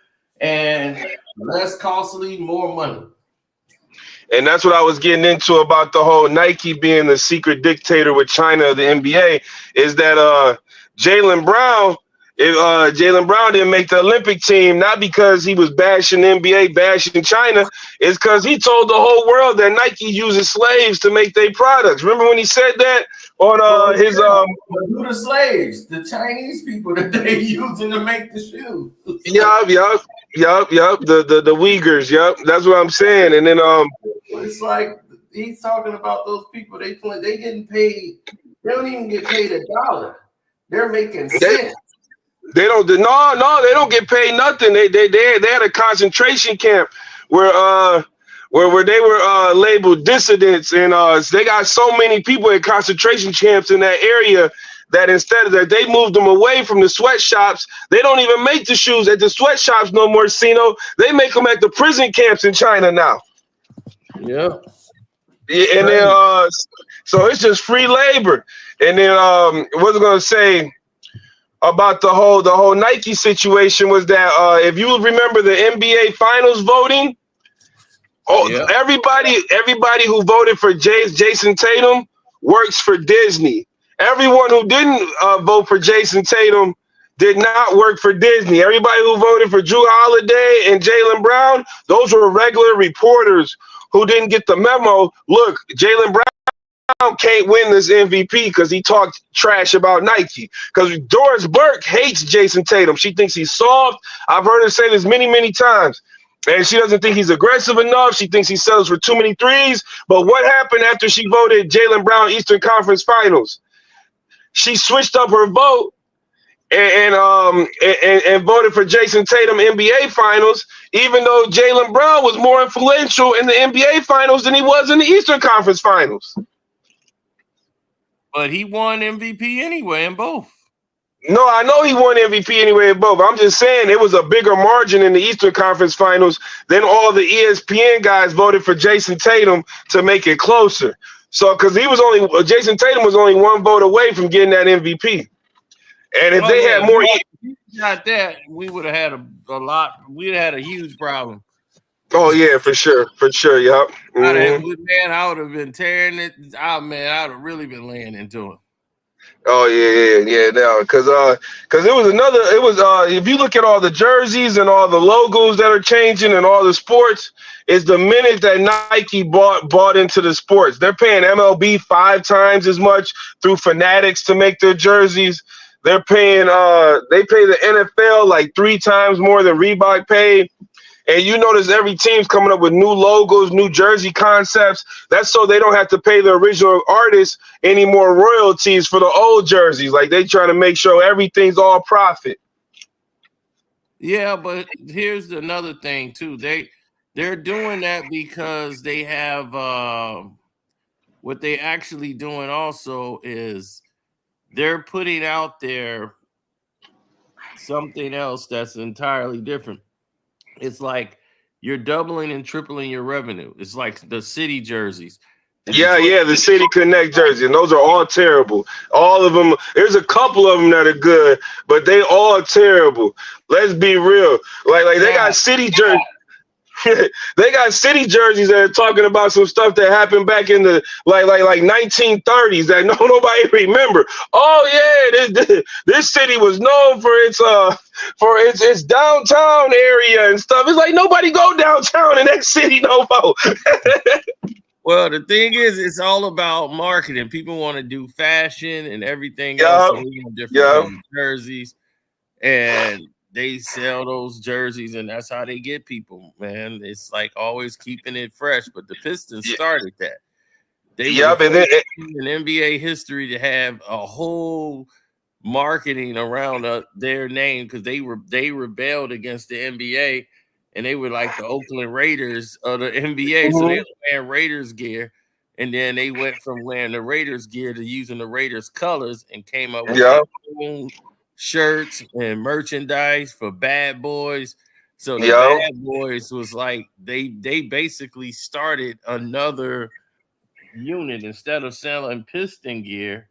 [SPEAKER 1] and less costly, more money.
[SPEAKER 9] And that's what I was getting into about the whole Nike being the secret dictator with China of the NBA, is that Jaylen Brown didn't make the Olympic team, not because he was bashing the NBA, bashing China. It's because he told the whole world that Nike uses slaves to make their products. Remember when he said that on his
[SPEAKER 1] who the slaves? The Chinese people that they using to make the shoes.
[SPEAKER 9] Yup. The Uyghurs. Yup, that's what I'm saying. And then
[SPEAKER 1] it's like he's talking about those people. They getting paid. They don't even get paid $1. They're making cents.
[SPEAKER 9] They don't get paid nothing. They had a concentration camp where they were labeled dissidents, and they got so many people in concentration camps in that area that instead of that, they moved them away from the sweatshops. They don't even make the shoes at the sweatshops no more, Cino. They make them at the prison camps in China now.
[SPEAKER 1] Yeah.
[SPEAKER 9] And then so it's just free labor. And then what was I gonna say about the whole Nike situation was that if you remember the NBA Finals voting, everybody who voted for Jason Tatum works for Disney. Everyone who didn't vote for Jason Tatum did not work for Disney. Everybody who voted for Drew Holiday and Jaylen Brown, those were regular reporters who didn't get the memo. Look, Jaylen Brown can't win this MVP because he talked trash about Nike. Because Doris Burke hates Jason Tatum. She thinks he's soft. I've heard her say this many, many times. And she doesn't think he's aggressive enough. She thinks he settles for too many threes. But what happened after she voted Jaylen Brown Eastern Conference Finals? She switched up her vote and voted for Jason Tatum NBA Finals, even though Jaylen Brown was more influential in the NBA Finals than he was in the Eastern Conference Finals.
[SPEAKER 1] But he won MVP anyway in both.
[SPEAKER 9] No, I know he won MVP anyway in both. I'm just saying it was a bigger margin in the Eastern Conference Finals than all the ESPN guys voted for Jason Tatum to make it closer. So, because Jason Tatum was only 1 vote away from getting that MVP. And if they had more,
[SPEAKER 1] not that, we would have had a lot. We'd have had a huge problem.
[SPEAKER 9] Oh yeah, for sure, yup.
[SPEAKER 1] Man, I would have been tearing it. Man, I would have really been laying into it.
[SPEAKER 9] Oh yeah. No, because it was if you look at all the jerseys and all the logos that are changing and all the sports, is the minute that Nike bought into the sports. They're paying MLB 5 times as much through Fanatics to make their jerseys. They're paying they pay the NFL like 3 times more than Reebok paid. And you notice every team's coming up with new logos, new jersey concepts. That's so they don't have to pay the original artists any more royalties for the old jerseys. Like, they trying to make sure everything's all profit.
[SPEAKER 1] Yeah, but here's another thing too. They're doing that because they have what they actually doing also is they're putting out there something else that's entirely different. It's like you're doubling and tripling your revenue. It's like the city jerseys.
[SPEAKER 9] The City Connect jersey, and those are all terrible. All of them. There's a couple of them that are good, but they all terrible. Let's be real. Like they got city jerseys. They got city jerseys that are talking about some stuff that happened back in the like 1930s that nobody remember. Oh yeah, this city was known for its downtown area and stuff. It's like nobody go downtown in that city no more.
[SPEAKER 1] Well, the thing is, it's all about marketing. People want to do fashion and everything else. So different jerseys, and they sell those jerseys, and that's how they get people, man. It's like always keeping it fresh. But the Pistons started that. They were in NBA history to have a whole marketing around their name because they rebelled against the NBA. And they were like the Oakland Raiders of the NBA. So they were wearing Raiders gear. And then they went from wearing the Raiders gear to using the Raiders colors and came up with their own shirts and merchandise for Bad Boys. So the Bad Boys was like they basically started another unit. Instead of selling Piston gear,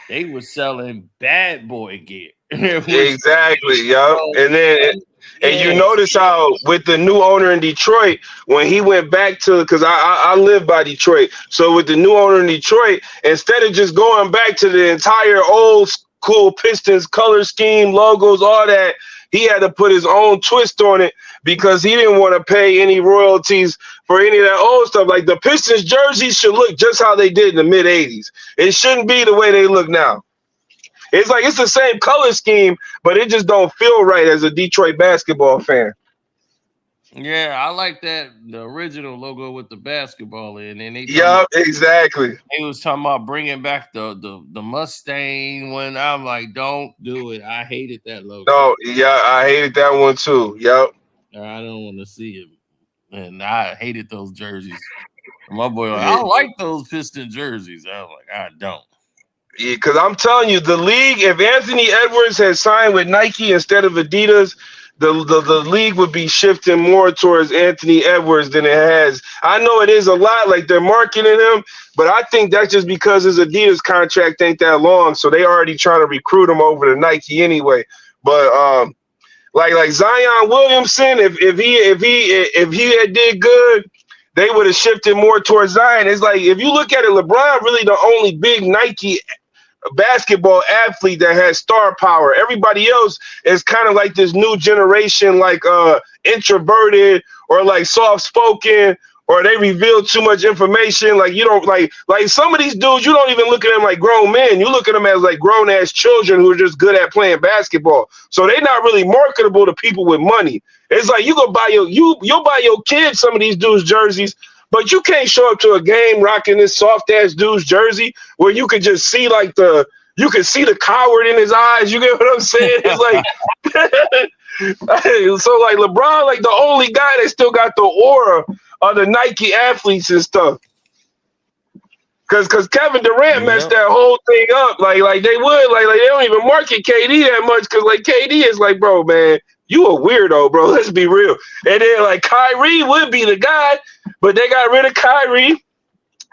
[SPEAKER 1] they were selling Bad Boy gear.
[SPEAKER 9] Exactly, And you notice how with the new owner in Detroit, when he went back to, because I live by Detroit, so with the new owner in Detroit, instead of just going back to the entire old school Pistons color scheme, logos, all that, he had to put his own twist on it because he didn't want to pay any royalties for any of that old stuff. Like the Pistons jerseys should look just how they did in the mid 80s. It shouldn't be the way they look now. It's like it's the same color scheme, but it just don't feel right as a Detroit basketball fan.
[SPEAKER 1] Yeah, I like the original logo with the basketball in, and
[SPEAKER 9] exactly.
[SPEAKER 1] They was talking about bringing back the Mustang one. I'm like, don't do it. I hated that logo.
[SPEAKER 9] No, I hated that one too.
[SPEAKER 1] I don't want to see it, and I hated those jerseys. My boy, I don't like those Piston jerseys. I was like, I don't.
[SPEAKER 9] Yeah, because I'm telling you, the league, if Anthony Edwards had signed with Nike instead of Adidas, the league would be shifting more towards Anthony Edwards than it has. I know it is a lot, like they're marketing him, but I think that's just because his Adidas contract ain't that long, so they already trying to recruit him over to Nike anyway. But like Zion Williamson, if he had did good, they would have shifted more towards Zion. It's like if you look at it, LeBron really the only big Nike basketball athlete that has star power. Everybody else is kind of like this new generation, like introverted or like soft spoken, or they reveal too much information. Like you don't like some of these dudes, you don't even look at them like grown men. You look at them as like grown ass children who are just good at playing basketball. So they're not really marketable to people with money. It's like you go buy you'll buy your kids some of these dudes jerseys, but you can't show up to a game rocking this soft ass dude's jersey where you could just see like you can see the coward in his eyes. You get what I'm saying? It's like so like LeBron, like the only guy that still got the aura of the Nike athletes and stuff. Cause Kevin Durant messed that whole thing up. Like they would like they don't even market KD that much because like KD is like, bro, man, you a weirdo, bro. Let's be real. And then like Kyrie would be the guy, but they got rid of Kyrie.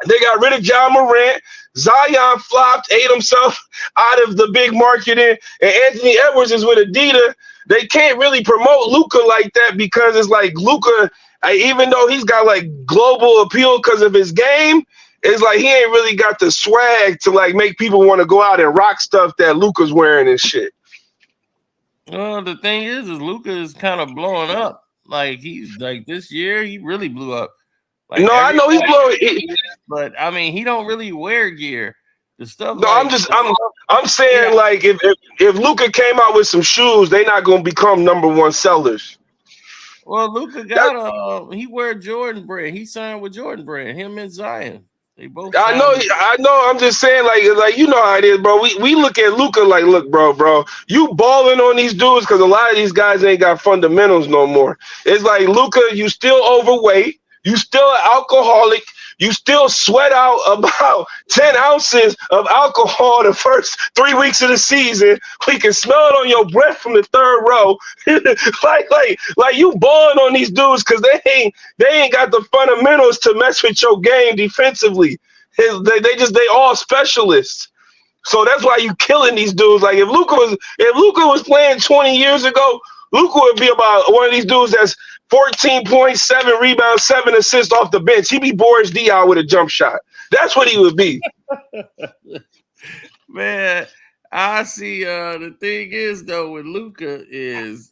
[SPEAKER 9] They got rid of John Morant. Zion flopped, ate himself out of the big marketing. And Anthony Edwards is with Adidas. They can't really promote Luka like that because it's like Luka, even though he's got like global appeal because of his game, it's like he ain't really got the swag to like make people want to go out and rock stuff that Luka's wearing and shit.
[SPEAKER 1] Well, the thing is Luka is kind of blowing up. Like he's like this year, he really blew up. Like,
[SPEAKER 9] no, I know he's blowing,
[SPEAKER 1] but I mean, he don't really wear gear. The stuff.
[SPEAKER 9] No, like, I'm saying like if Luka came out with some shoes, they're not gonna become #1 sellers.
[SPEAKER 1] Well, Luka got he wear Jordan brand. He signed with Jordan brand. Him and Zion. They both.
[SPEAKER 9] I know. I'm just saying, like you know how it is, bro. We look at Luka like, look, bro, you balling on these dudes because a lot of these guys ain't got fundamentals no more. It's like Luka, you still overweight, you still an alcoholic, you still sweat out about 10 ounces of alcohol the first 3 weeks of the season. We can smell it on your breath from the third row. like you balling on these dudes because they ain't got the fundamentals to mess with your game defensively. They all specialists. So that's why you killing these dudes. Like if Luka was playing 20 years ago, Luka would be about one of these dudes that's 14 points, 7 rebounds, 7 assists off the bench. He'd be Boris Diaw with a jump shot. That's what he would be.
[SPEAKER 1] Man, I see. The thing is, though, with Luka is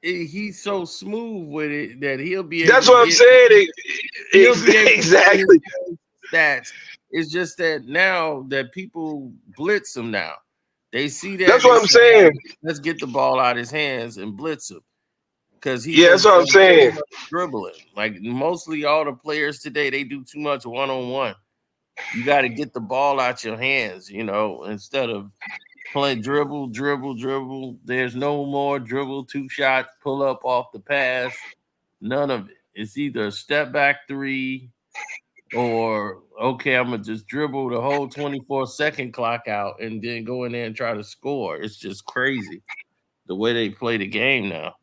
[SPEAKER 1] he's so smooth with it that he'll be.
[SPEAKER 9] That's what I'm saying. Exactly.
[SPEAKER 1] Stats. It's just that now that people blitz him now. They see that.
[SPEAKER 9] That's what I'm saying.
[SPEAKER 1] Let's get the ball out of his hands and blitz him. Because
[SPEAKER 9] that's what I'm saying.
[SPEAKER 1] Dribbling. Like mostly all the players today, they do too much one-on-one. You got to get the ball out your hands, instead of playing dribble. There's no more dribble, 2 shots, pull up off the pass. None of it. It's either a step back 3 or, okay, I'm going to just dribble the whole 24-second clock out and then go in there and try to score. It's just crazy the way they play the game now.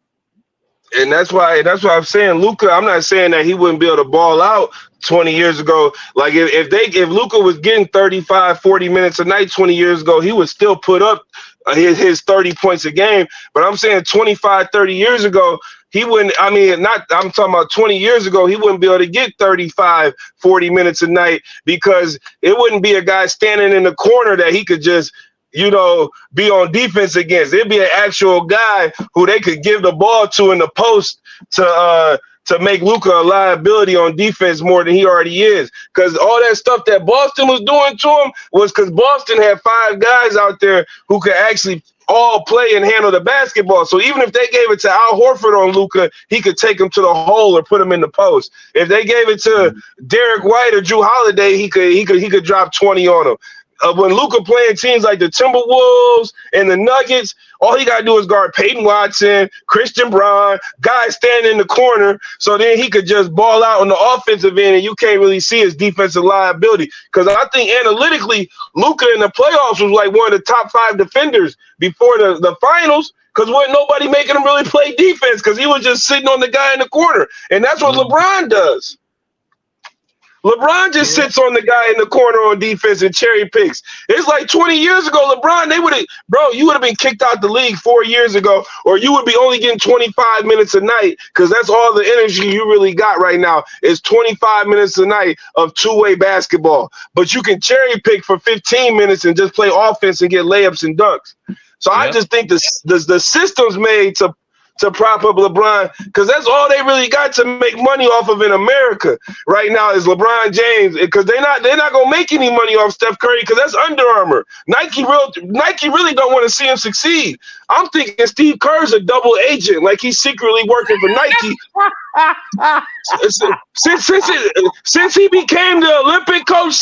[SPEAKER 9] And that's why I'm saying Luka. I'm not saying that he wouldn't be able to ball out 20 years ago. Like if Luka was getting 35, 40 minutes a night 20 years ago, he would still put up his 30 points a game. But I'm saying 25, 30 years ago, he wouldn't. I mean, I'm talking about 20 years ago, he wouldn't be able to get 35, 40 minutes a night because it wouldn't be a guy standing in the corner that he could just be on defense against. It'd be an actual guy who they could give the ball to in the post to make Luka a liability on defense more than he already is. Because all that stuff that Boston was doing to him was because Boston had 5 guys out there who could actually all play and handle the basketball. So even if they gave it to Al Horford on Luka, he could take him to the hole or put him in the post. If they gave it to Derek White or Drew Holiday, he could drop 20 on him. When Luka playing teams like the Timberwolves and the Nuggets, all he got to do is guard Peyton Watson, Christian Braun, guys standing in the corner, so then he could just ball out on the offensive end and you can't really see his defensive liability. Because I think analytically, Luka in the playoffs was like one of the top 5 defenders before the finals because wasn't nobody making him really play defense because he was just sitting on the guy in the corner. And that's what LeBron does. LeBron just sits on the guy in the corner on defense and cherry picks. It's like 20 years ago, LeBron, you would have been kicked out the league 4 years ago, or you would be only getting 25 minutes a night because that's all the energy you really got right now is 25 minutes a night of two-way basketball. But you can cherry pick for 15 minutes and just play offense and get layups and dunks. So I just think the system's made to prop up LeBron because that's all they really got to make money off of in America right now is LeBron James because they're not gonna make any money off Steph Curry because that's Under Armour. Nike really don't want to see him succeed. I'm thinking Steve Kerr's a double agent, like he's secretly working for Nike. Since he became the Olympic coach,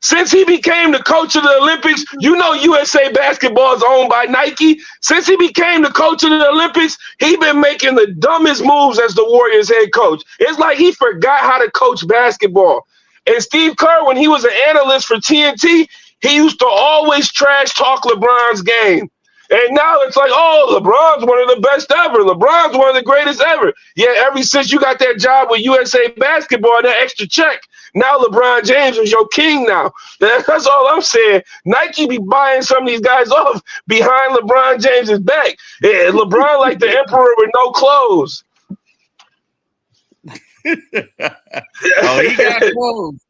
[SPEAKER 9] since he became the coach of the Olympics, USA Basketball is owned by Nike. Since he became the coach of the Olympics, he been making the dumbest moves as the Warriors head coach. It's like he forgot how to coach basketball. And Steve Kerr, when he was an analyst for TNT, he used to always trash talk LeBron's game. And now it's like, oh, LeBron's one of the best ever. LeBron's one of the greatest ever. Yeah, ever since you got that job with USA Basketball, that extra check, now LeBron James is your king now. That's all I'm saying. Nike be buying some of these guys off behind LeBron James's back. Yeah, LeBron like the emperor with no clothes.
[SPEAKER 1] Oh, he got clothes.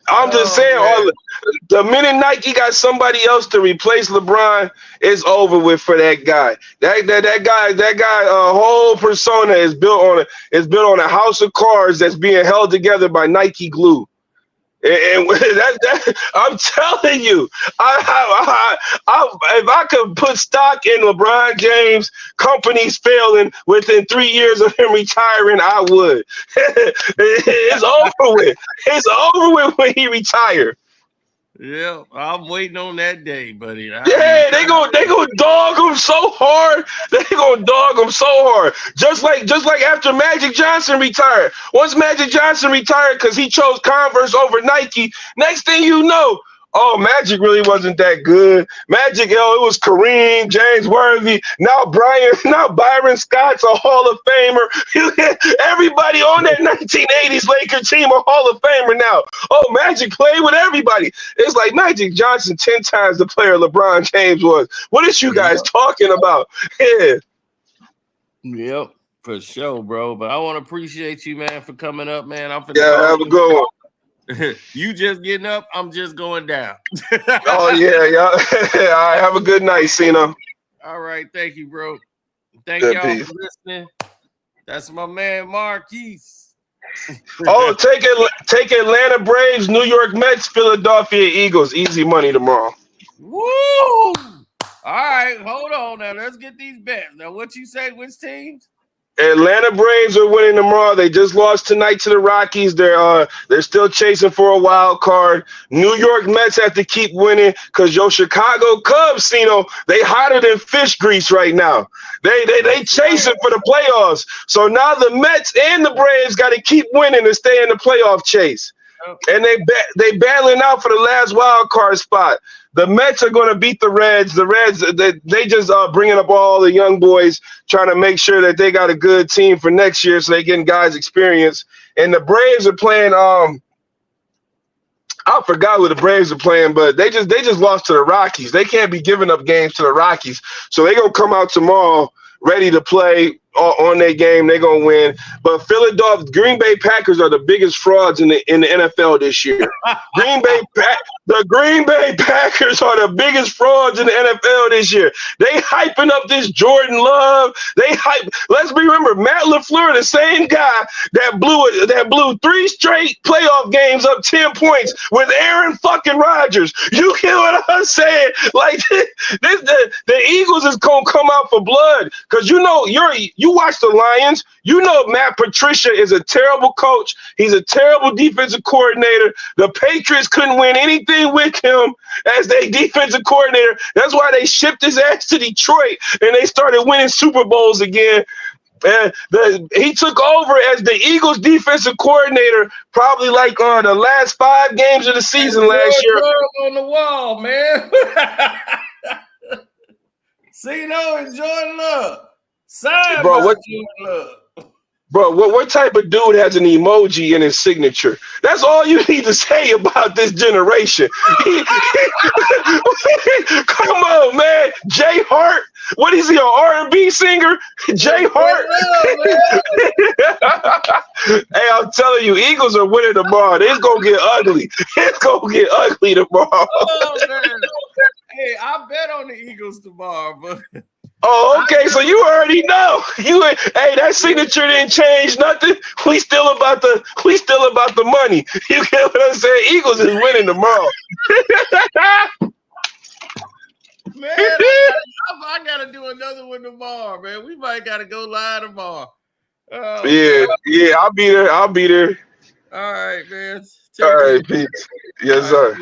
[SPEAKER 9] I'm just saying, the minute Nike got somebody else to replace LeBron, it's over with for that guy. That guy, whole persona is built on a house of cards that's being held together by Nike glue. And I'm telling you, if I could put stock in LeBron James companies failing within 3 years of him retiring, I would. It's over with. It's over with when he retired.
[SPEAKER 1] Yeah, I'm waiting on that day, buddy.
[SPEAKER 9] Yeah, they go dog him so hard. They gonna dog him so hard. Just like after Magic Johnson retired. Once Magic Johnson retired because he chose Converse over Nike, next thing you know, oh, Magic really wasn't that good. Magic, it was Kareem, James Worthy. Now Byron Scott's a Hall of Famer. Everybody on that 1980s Laker team a Hall of Famer now. Oh, Magic played with everybody. It's like Magic Johnson 10 times the player LeBron James was. What is you guys talking about? Yeah.
[SPEAKER 1] Yep, for sure, bro. But I want to appreciate you, man, for coming up, man.
[SPEAKER 9] Have a good one.
[SPEAKER 1] You just getting up, I'm just going down.
[SPEAKER 9] Oh, yeah. All right, have a good night, Cena.
[SPEAKER 1] All right, thank you, bro. Thank y'all for listening. That's my man, Marquise.
[SPEAKER 9] Oh, take Atlanta Braves, New York Mets, Philadelphia Eagles. Easy money tomorrow.
[SPEAKER 1] Woo! All right, hold on now. Let's get these bets. Now, what you say, which teams?
[SPEAKER 9] Atlanta Braves are winning tomorrow. They just lost tonight to the Rockies. They're still chasing for a wild card. New York Mets have to keep winning because your Chicago Cubs, they hotter than fish grease right now. They chasing for the playoffs. So now the Mets and the Braves got to keep winning to stay in the playoff chase. And they battling out for the last wild card spot. The Mets are going to beat the Reds. The Reds, they just bringing up all the young boys, trying to make sure that they got a good team for next year so they getting guys experience. And the Braves are playing I forgot who the Braves are playing, but they just lost to the Rockies. They can't be giving up games to the Rockies. So they're going to come out tomorrow ready to play on their game. They're going to win. But Green Bay Packers are the biggest frauds in the NFL this year. The Green Bay Packers are the biggest frauds in the NFL this year. They hyping up this Jordan Love. Let's remember, Matt LaFleur, the same guy that blew 3 straight playoff games up 10 points with Aaron fucking Rodgers. You hear what I'm saying? Like the Eagles is gonna come out for blood because you watch the Lions. You know Matt Patricia is a terrible coach. He's a terrible defensive coordinator. The Patriots couldn't win anything with him as their defensive coordinator. That's why they shipped his ass to Detroit and they started winning Super Bowls again. And he took over as the Eagles defensive coordinator probably like the last 5 games of the season last year.
[SPEAKER 1] On the wall, man. Enjoy love.
[SPEAKER 9] What type of dude has an emoji in his signature? That's all you need to say about this generation. Come on, man. Jay Hart. What is he, an R&B singer? Jay Hart. Hey, I'm telling you, Eagles are winning tomorrow. It's going to get ugly. It's going to get ugly tomorrow.
[SPEAKER 1] Oh, man. Hey, I bet on the Eagles tomorrow, but...
[SPEAKER 9] Oh, okay. So you already know. Hey, that signature didn't change nothing. We still about the money. You get what I'm saying? Eagles is winning tomorrow.
[SPEAKER 1] Man, I gotta do another one tomorrow, man. We might gotta go live tomorrow.
[SPEAKER 9] Yeah, I'll be there.
[SPEAKER 1] All right, man.
[SPEAKER 9] All right, peace. Yes, sir.